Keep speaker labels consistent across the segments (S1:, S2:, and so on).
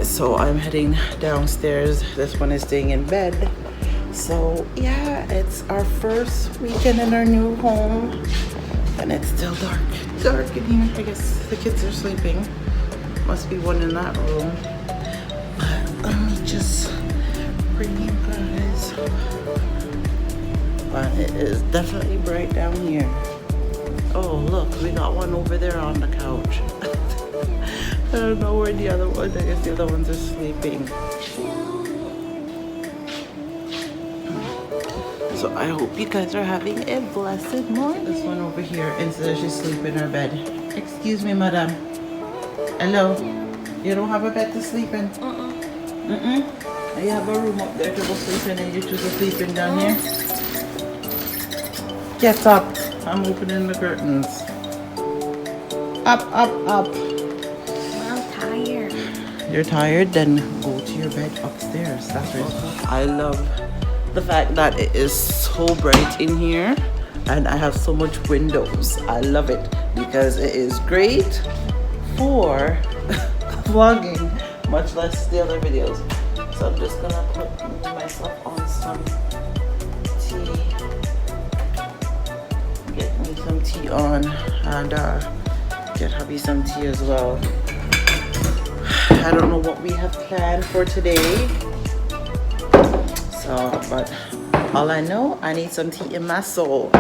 S1: guys, so I'm heading downstairs. This one is staying in bed. So yeah, it's our first weekend in our new home, and it's still dark in here. I guess the kids are sleeping. Must be one in that room. But let me just bring you guys. But it is definitely bright down here. Oh look, we got one over there on the couch. I don't know where the other ones, I guess the other ones are sleeping. So I hope you guys are having a blessed morning. This one over here, instead of she's sleeping in her bed. Excuse me, madam. Hello? You don't have a bed to sleep in? You have a room up there to go sleep in, and you choose to sleep in down here? Get up. I'm opening the curtains. Up. You're tired? Then go to your bed upstairs. That's where it's going. I love the fact that it is so bright in here and I have so much windows. I love it because it is great for vlogging, much less the other videos. So I'm just gonna put myself on some tea. Get me some tea on and get hubby some tea as well. I don't know what we have planned for today, so but all I know, I need some tea in my soul.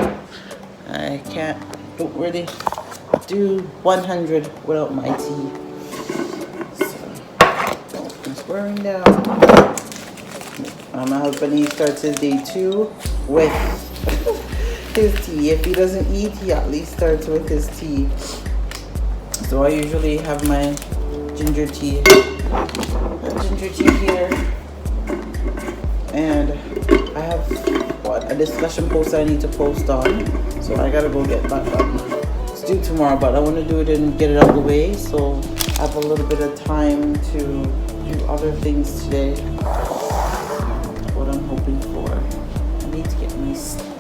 S1: I don't really do 100 without my tea. So I'm swearing down. My husband, he starts his day 2 with his tea. If he doesn't eat, he at least starts with his tea. So I usually have my ginger tea here, and I have a discussion post I need to post on, so I gotta go get that done. It's due tomorrow, but I want to do it and get it out of the way, so I have a little bit of time to do other things today. That's what I'm hoping for. I need to get my steam.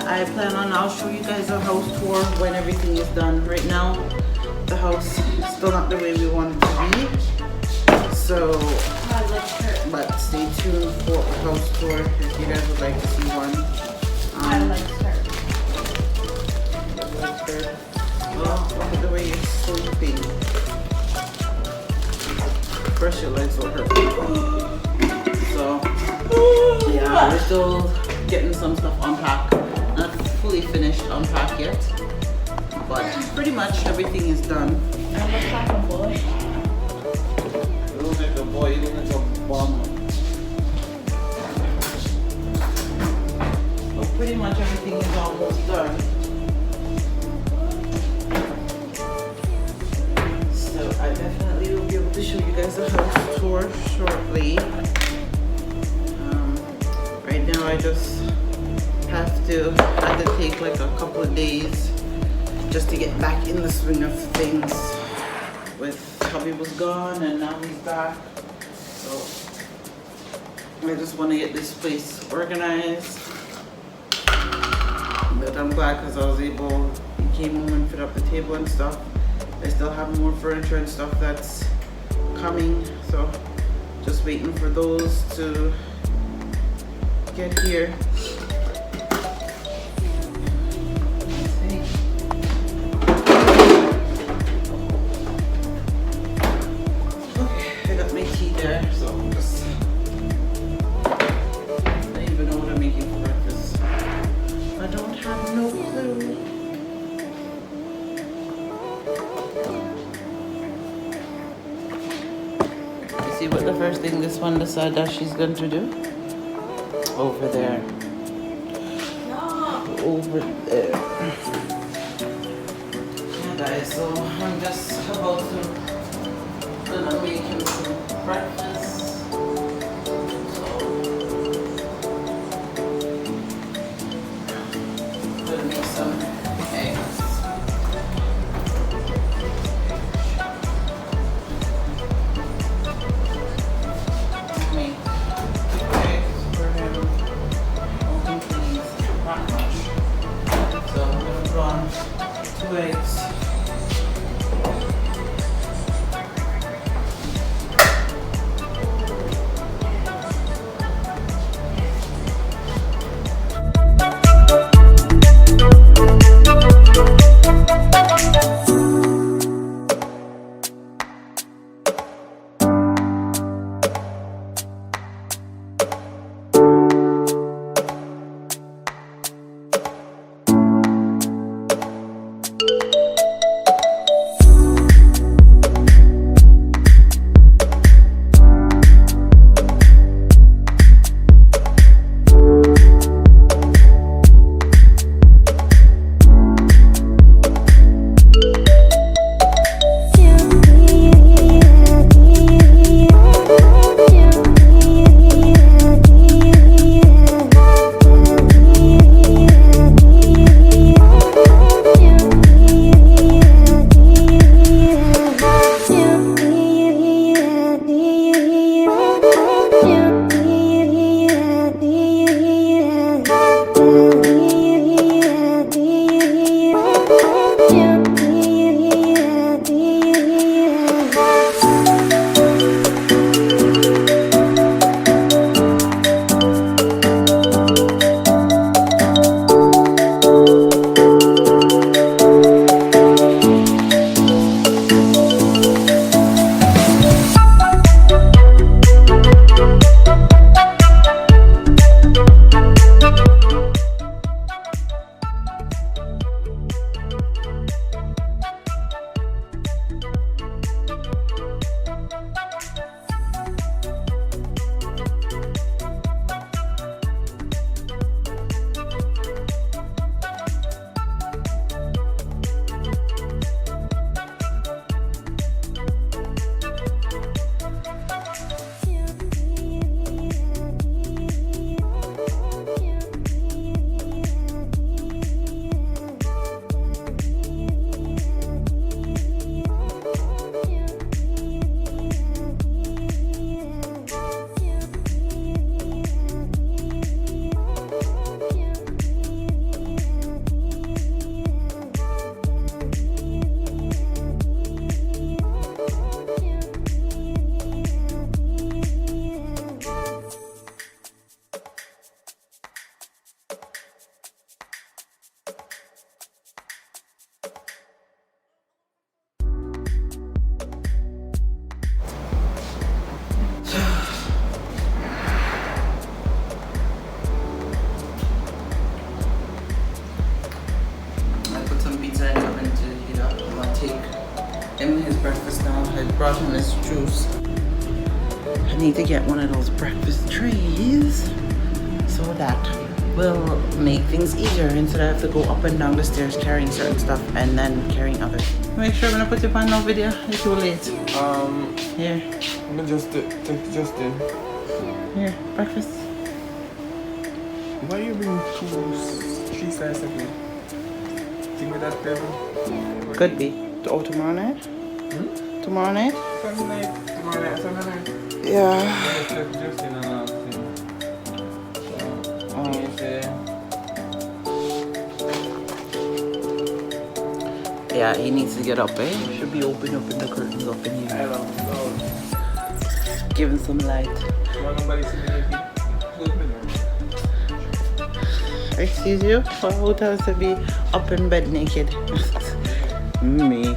S1: I plan on, I'll show you guys a house tour when everything is done. Right now, the house is still not the way we want it to be. So, but stay tuned for a house tour if you guys would like to see one. I like her. Oh, look at the way you're sleeping. First your legs will hurt. So, yeah, we're still getting some stuff unpacked. Not fully finished unpacked yet, but pretty much everything is done.
S2: I look like a boy.
S1: You look like a boy, you look like a bum. But pretty much everything is almost done. So I definitely will be able to show you guys a house tour shortly. Right now I just had to take like a couple of days just to get back in the swing of things. With hubby was gone and now he's back, so I just want to get this place organized. But I'm glad because I was able, he came home and fit up the table and stuff. I still have more furniture and stuff that's coming, so just waiting for those to get here. So I'm just, I don't even know what I'm making for breakfast. I don't have no clue. You see what the first thing this one decided that she's going to do? Over there. No. Over there. Yeah guys, so I'm just about to make him some breakfast. I need to get one of those breakfast trays so that will make things easier instead of have to go up and down the stairs carrying certain stuff and then carrying others. Make sure I'm gonna put you on no video. It's too late. Here.
S2: I'm gonna just in.
S1: Here, breakfast.
S2: Why you bring 3 slices of meat? Think with that flavor?
S1: Could be. Oh, tomorrow night? Tomorrow night?
S2: Sunday night. Tomorrow night, Sunday night.
S1: Yeah.
S2: Just in another thing.
S1: Yeah, he needs to get up, eh? Should be open the curtains up in here.
S2: I love
S1: Give him some light. Excuse you? Who tells to be up in bed naked? Me.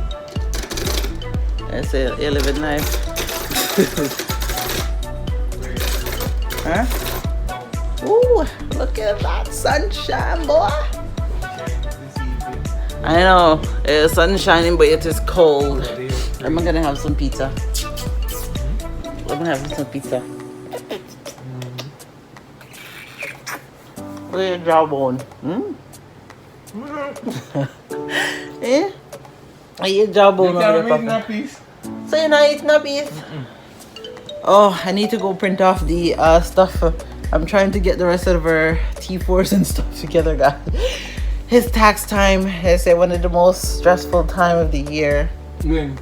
S1: I say you living life. Huh? Ooh, look at that sunshine, boy. I know, it's sun shining, but it is cold. I'm gonna have some pizza. I'm gonna have some pizza. Look at your jawbone. Eh? I eat jawbone over there, Papa. So you're not eating a piece? Oh, I need to go print off the stuff. I'm trying to get the rest of our T4s and stuff together, guys. It's tax time. It's one of the most stressful time of the year.
S2: When?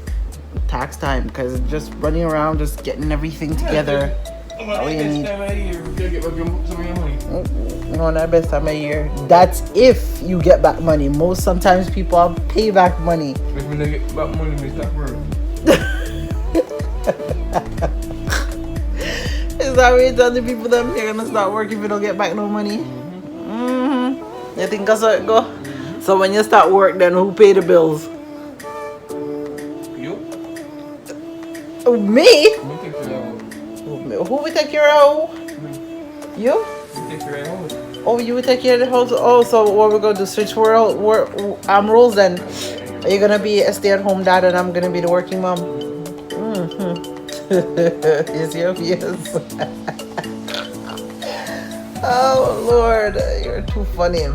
S1: Tax time, because just running around, just getting everything together. All you need. No, not best time of year. That's if you get back money. Sometimes people pay back money.
S2: If we don't get back money, we start working.
S1: Is that what you tell the people that you're gonna start working if you don't get back no money? You think that's how it go? So when you start work, then who pay the bills?
S2: You?
S1: Oh, me?
S2: We take care of
S1: Who will take care of? You?
S2: We take care of the house.
S1: Oh, you will take care of the house? Oh, so what we're gonna do? Switch roles then? Are you gonna be a stay-at-home dad and I'm gonna be the working mom? Yes. Oh Lord, you're too funny.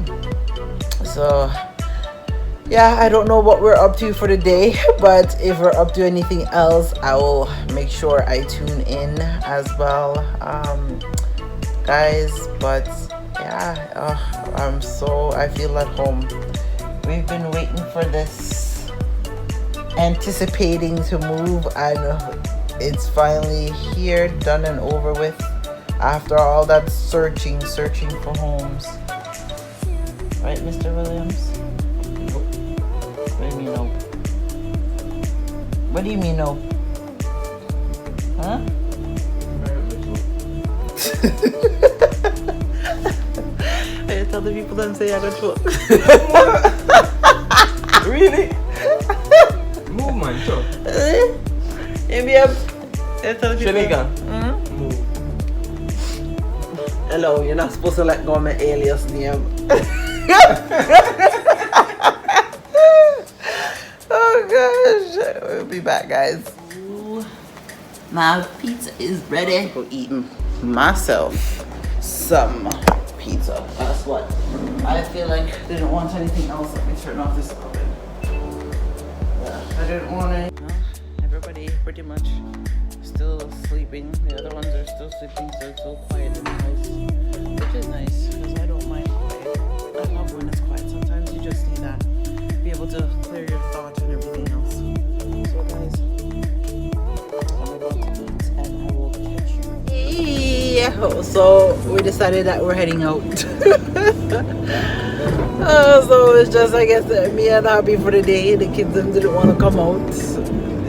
S1: So yeah, I don't know what we're up to for the day, but if we're up to anything else, I will make sure I tune in as well, guys. But yeah, I feel at home. We've been waiting for this, anticipating to move, and it's finally here, done and over with. After all that searching for homes. Right, Mr. Williams?
S2: Nope.
S1: What do you mean no? What do you mean no? Huh? I tell the people that say I got choke.
S2: Really? Move, man, sure.
S1: Maybe I tell people.
S2: Jamaica.
S1: Move. Hello, you're not supposed to let go of my alias name. Oh gosh. We'll be back, guys. Ooh, my pizza is ready. Go eating myself some pizza. That's what I feel like. I didn't want anything else. Let me turn off this oven. Yeah, I didn't want any. Everybody pretty much still sleeping. The other ones are still sleeping, so it's so quiet in the house, which is nice because I don't mind quiet. I love when it's quiet. Sometimes you just need that, be able to clear your thoughts and everything else. So guys, I'm about to eat and I will catch you. Yeah. So we decided that we're heading out. So it's just, I guess, me and Abby for the day. The kids them didn't want to come out.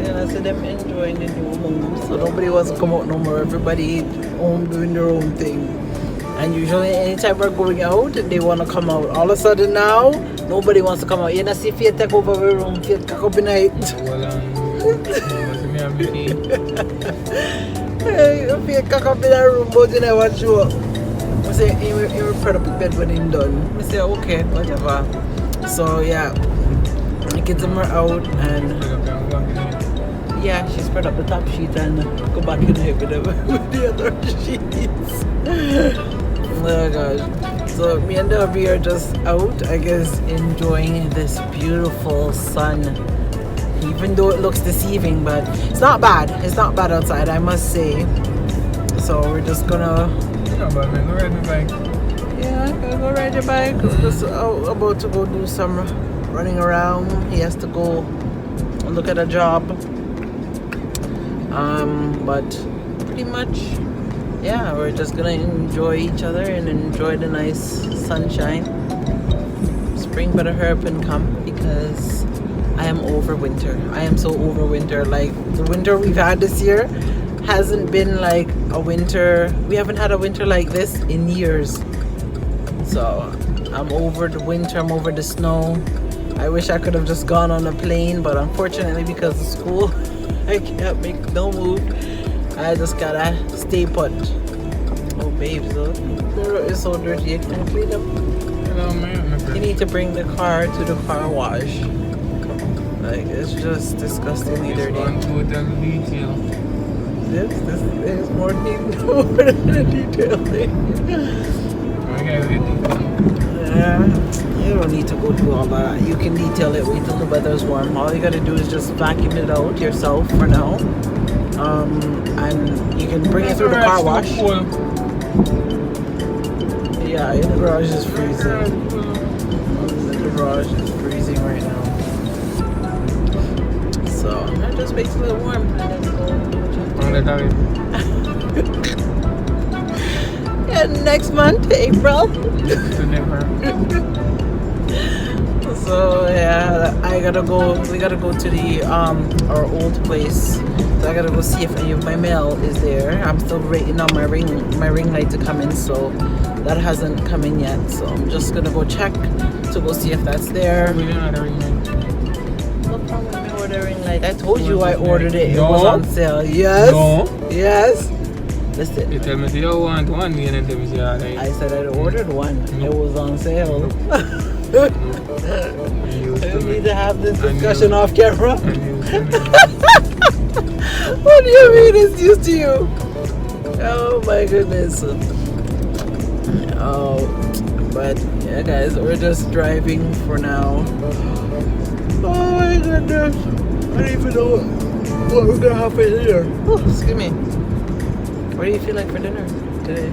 S1: I see them enjoying the new home, so nobody wants to come out no more. Everybody home doing their own thing. And usually anytime we're going out, they want to come out. All of a sudden now, nobody wants to come out. You know, see if you take over the room, if you cock up in night. If you cock up in that room, but you never show up. I say, you're put up in bed when it's done. I say, okay, whatever. So yeah, the kids are out and Yeah, she spread up the top sheet and go back in here with the other sheets. Oh gosh. So me and Debbie are just out, I guess, enjoying this beautiful sun. Even though it looks deceiving, but it's not bad. It's not bad outside, I must say. So we're just gonna...
S2: Yeah, but man, go ride my bike.
S1: Yeah, I'm gonna go ride your bike. We're just about to go do some running around. He has to go look at a job. But pretty much, yeah, we're just gonna enjoy each other and enjoy the nice sunshine. Spring better hurry up and come because I am over winter. I am so over winter. Like the winter we've had this year hasn't been like a winter. We haven't had a winter like this in years. So I'm over the winter. I'm over the snow. I wish I could have just gone on a plane, but unfortunately because of school, I can't make no move. I just gotta stay put. Oh, babes, look. The road is so dirty. You can't clean up.
S2: Hello, man.
S1: You need to bring the car to the car wash. Like, it's just disgustingly dirty.
S2: On total detail.
S1: This is more detail than a detail thing. Yeah, you don't need to go do all that. You can detail it, wait till the weather's warm. All you gotta do is just vacuum it out yourself for now. And you can bring it through the car wash. Yeah, in the garage is freezing. The garage is freezing right now. So I'm just wait till it's warm and then go do what you have to do. Yeah, next month, April. So yeah, I gotta go. We gotta go to the our old place. So I gotta go see if any of my mail is there. I'm still waiting on my ring light to come in, so that hasn't come in yet. So I'm just gonna go check to go see if that's there.
S2: We didn't have a ring light.
S1: What's wrong with me ordering light? I told you I ordered it.
S2: No.
S1: It was on sale. Yes.
S2: No.
S1: Yes. Listen.
S2: You tell me you don't want one, me and them say alright.
S1: I said I ordered one.
S2: No.
S1: It was on sale.
S2: No.
S1: We need to have this discussion off camera. What do you mean it's used to you? Oh my goodness. Oh, but yeah, guys, we're just driving for now. Oh my goodness. I don't even know what we're gonna have for dinner. Oh, excuse me. What do you feel like for dinner today?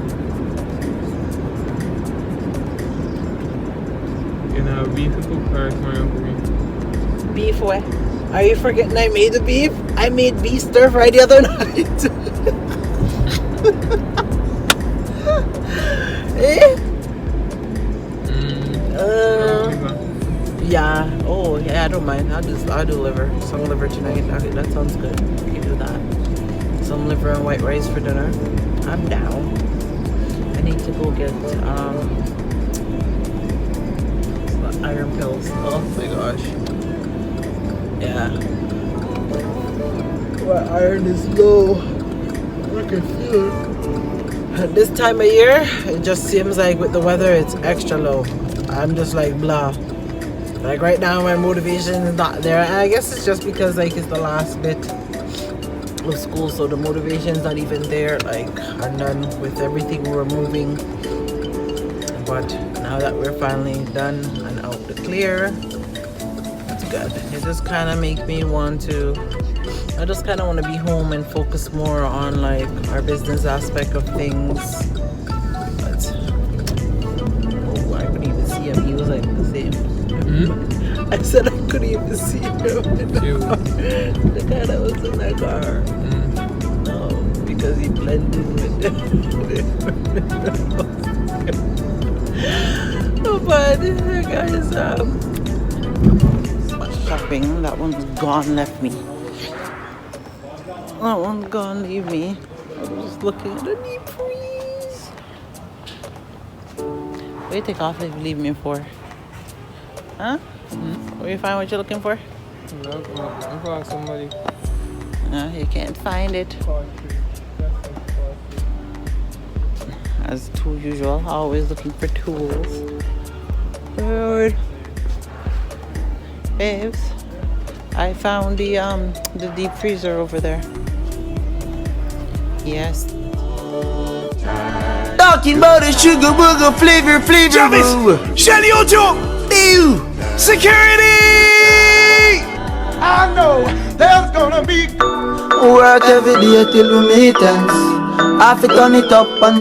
S2: You know, beef and cook or tomorrow.
S1: Beef what? Are you forgetting I made the beef? I made beef stir fry the other night. Eh? Yeah. Oh, yeah. I don't mind. I'll do liver. Some liver tonight. Okay, that sounds good. We can do that. Some liver and white rice for dinner. I'm down. I need to go get iron pills. Oh my gosh. Yeah. My iron is low. I can feel it. At this time of year, it just seems like with the weather, it's extra low. I'm just like blah. Like right now, my motivation is not there. And I guess it's just because like it's the last bit of school, so the motivation is not even there. Like I'm done with everything we're moving. But now that we're finally done and out the clear, it's good. It just kind of makes me want to. I just kind of want to be home and focus more on like our business aspect of things. But oh, I couldn't even see him. He was like the same. I said I couldn't even see him. The guy that was in that car. No, because he blended with them. Oh, but guys, shopping. That one's gone, left me. That one's gone, leave me. I was just looking at the deep freeze. What do you take off if you leave me for? Huh? Will you find what you're looking for?
S2: No, I'm for somebody.
S1: No, you can't find it. As tool usual, always looking for tools. Lord. Babes, I found the deep freezer over there. Yes.
S3: Talking about the sugar booger flavor
S4: Travis! Shelly Ojo!
S3: Ew!
S4: Security!
S2: I know there's gonna be
S3: Work every day till we meet ends. I fi turn it up and